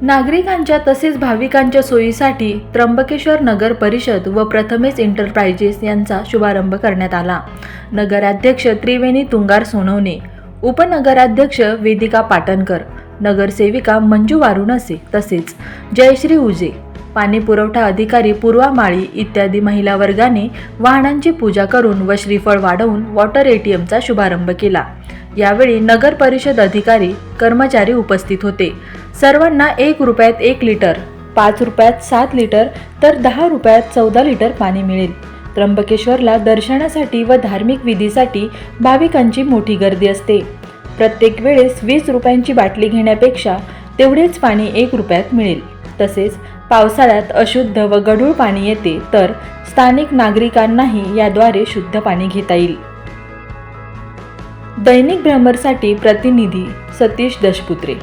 नागरिकांच्या तसेच भाविकांच्या सोयीसाठी त्र्यंबकेश्वर नगर परिषद व प्रथमेश एंटरप्राइजेस यांचा शुभारंभ करण्यात आला। नगराध्यक्ष त्रिवेणी तुंगार सोनवणे, उपनगराध्यक्ष वेदिका पाटणकर, नगरसेविका मंजू वारुणसे तसेच जयश्री उजे, पाणी पुरवठा अधिकारी पूर्वा माळी इत्यादी महिला वर्गाने वाहनांची पूजा करून व श्रीफळ वाढवून वॉटर एटीएमचा शुभारंभ केला। यावेळी नगर परिषद अधिकारी कर्मचारी उपस्थित होते। सर्वांना 1 रुपयात 1 लिटर, 5 रुपयात 7 लिटर तर 10 रुपयात 14 लिटर पाणी मिळेल। त्र्यंबकेश्वरला दर्शनासाठी व धार्मिक विधीसाठी भाविकांची मोठी गर्दी असते। प्रत्येक वेळेस 20 रुपयांची बाटली घेण्यापेक्षा तेवढेच पाणी 1 रुपयात मिळेल। तसेच पावसाळ्यात अशुद्ध व गढूळ पाणी येते तर स्थानिक नागरिकांनाही याद्वारे शुद्ध पाणी घेता येईल। दैनिक भ्रमरसाठी प्रतिनिधी सतीश दशपुत्रे।